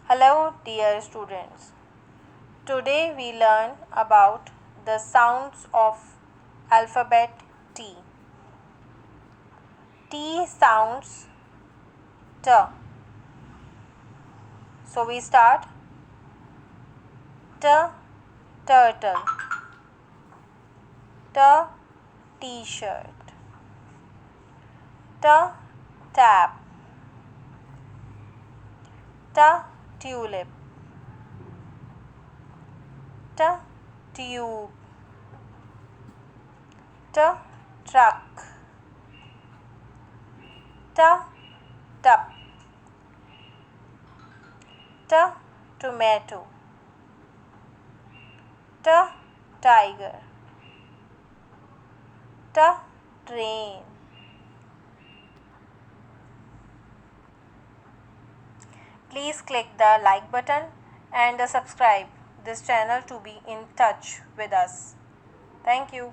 Hello dear students. Today we learn about the sounds of alphabet T. T sounds T. So we start T, turtle. T, t-shirt. T, tap. T, tulip. T, tube. T, truck. T, tup. T, tomato. T, tiger. T, train. Please click the like button and subscribe this channel to be in touch with us. Thank you.